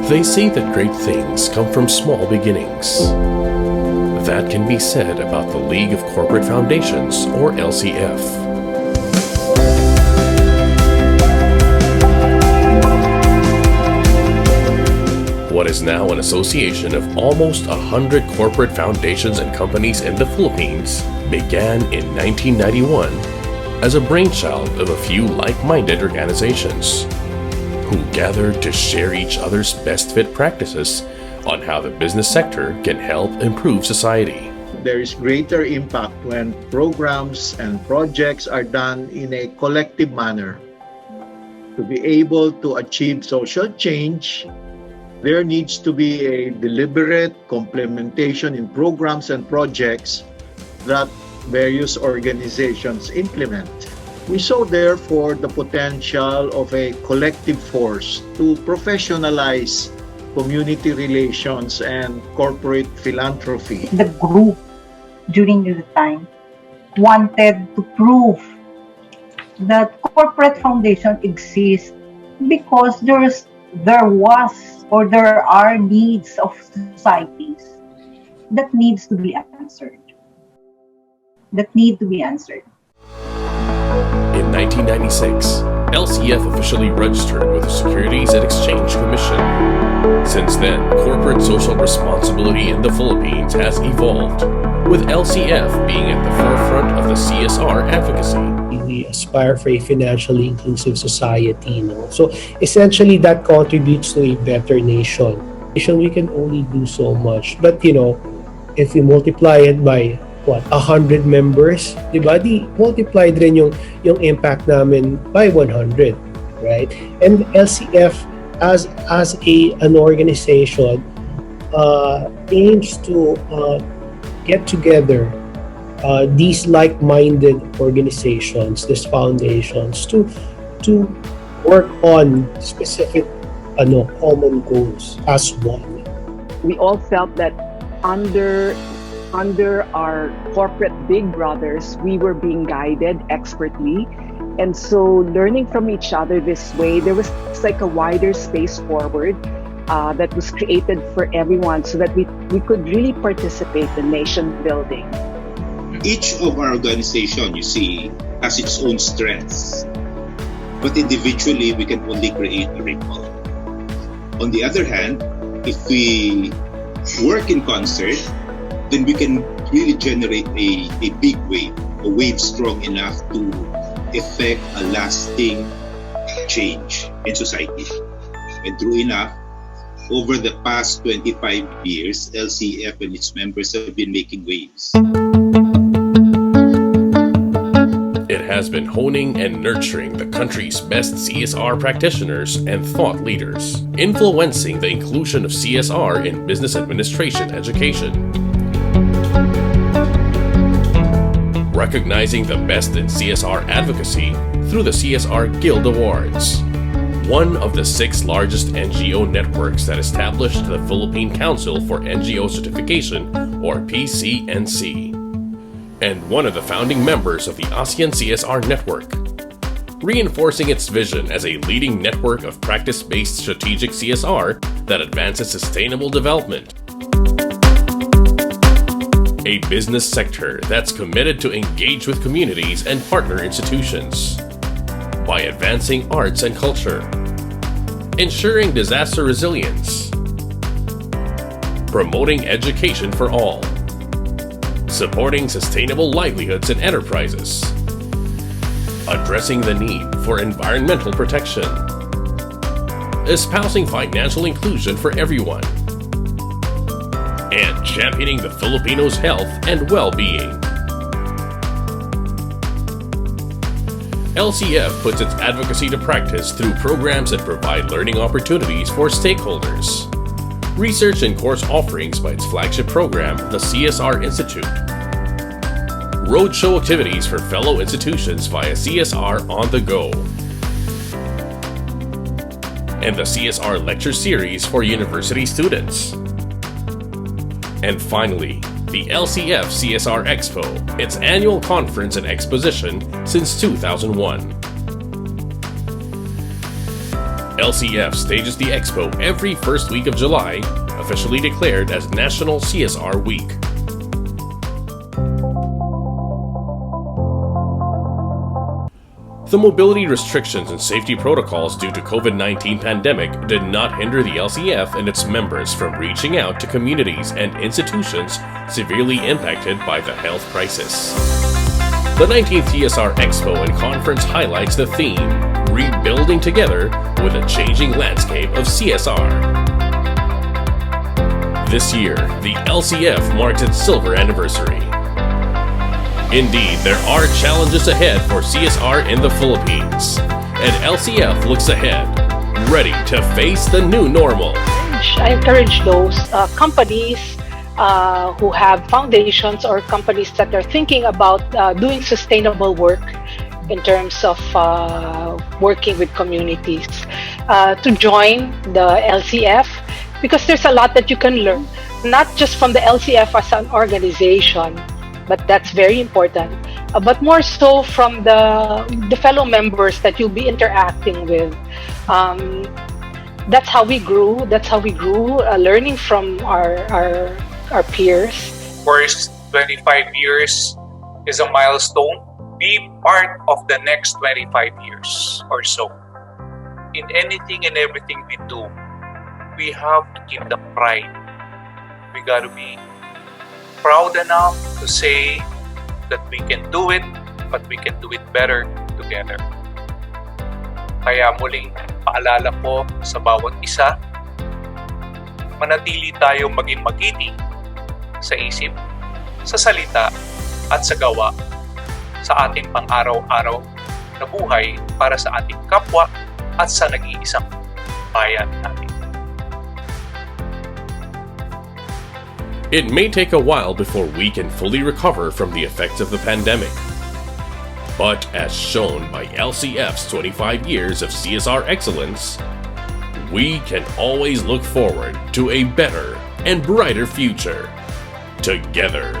They say that great things come from small beginnings. That can be said about the League of Corporate Foundations, or LCF. What is now an association of almost 100 corporate foundations and companies in the Philippines began in 1991 as a brainchild of a few like-minded organizations who gathered to share each other's best fit practices on how the business sector can help improve society. There is greater impact when programs and projects are done in a collective manner. To be able to achieve social change, there needs to be a deliberate complementation in programs and projects that various organizations implement. We saw therefore the potential of a collective force to professionalize community relations and corporate philanthropy. The group during the time wanted to prove that corporate foundation exists because there are needs of societies that need to be answered. In 1996, LCF officially registered with the Securities and Exchange Commission. Since then, corporate social responsibility in the Philippines has evolved, with LCF being at the forefront of the CSR advocacy. We aspire for a financially inclusive society, So essentially that contributes to a better nation. We can only do so much, but if we multiply it by 100 members, diba? Di multiplied rin yung impact namin by 100, right? And LCF as an organization aims to get together these like-minded organizations, these foundations, to work on specific common goals as one. We all felt that under our corporate big brothers, we were being guided expertly. And so learning from each other this way, there was like a wider space forward that was created for everyone so that we could really participate in nation building. Each of our organization, you see, has its own strengths. But individually, we can only create a ripple. On the other hand, if we work in concert, then we can really generate a big wave, a wave strong enough to effect a lasting change in society. And true enough, over the past 25 years, LCF and its members have been making waves. It has been honing and nurturing the country's best CSR practitioners and thought leaders, influencing the inclusion of CSR in business administration education. Recognizing the best in CSR advocacy through the CSR Guild Awards, one of the 6 largest NGO networks that established the Philippine Council for NGO Certification, or PCNC, and one of the founding members of the ASEAN CSR Network, reinforcing its vision as a leading network of practice-based strategic CSR that advances sustainable development. A business sector that's committed to engage with communities and partner institutions by advancing arts and culture, ensuring disaster resilience, promoting education for all, supporting sustainable livelihoods and enterprises, addressing the need for environmental protection, espousing financial inclusion for everyone, and championing the Filipinos' health and well-being. LCF puts its advocacy to practice through programs that provide learning opportunities for stakeholders, research and course offerings by its flagship program, the CSR Institute, roadshow activities for fellow institutions via CSR On The Go, and the CSR Lecture Series for university students. And finally, the LCF CSR Expo, its annual conference and exposition since 2001. LCF stages the expo every first week of July, officially declared as National CSR Week. The mobility restrictions and safety protocols due to COVID-19 pandemic did not hinder the LCF and its members from reaching out to communities and institutions severely impacted by the health crisis. The 19th CSR Expo and Conference highlights the theme, Rebuilding Together with a Changing Landscape of CSR. This year, the LCF marks its silver anniversary. Indeed, there are challenges ahead for CSR in the Philippines, and LCF looks ahead, ready to face the new normal. I encourage those companies who have foundations or companies that are thinking about doing sustainable work in terms of working with communities to join the LCF, because there's a lot that you can learn, not just from the LCF as an organization, but that's very important, but more so from the fellow members that you'll be interacting with. That's how we grew. Learning from our peers. First 25 years is a milestone. Be part of the next 25 years or so. In anything and everything we do, we have to keep the pride. We got to be proud enough to say that we can do it, but we can do it better together. Kaya muling paalala ko sa bawat isa, manatili tayong maging magiting sa isip, sa salita, at sa gawa sa ating pang-araw-araw na buhay para sa ating kapwa at sa nag-iisang bayan natin. It may take a while before we can fully recover from the effects of the pandemic. But as shown by LCF's 25 years of CSR excellence, we can always look forward to a better and brighter future together.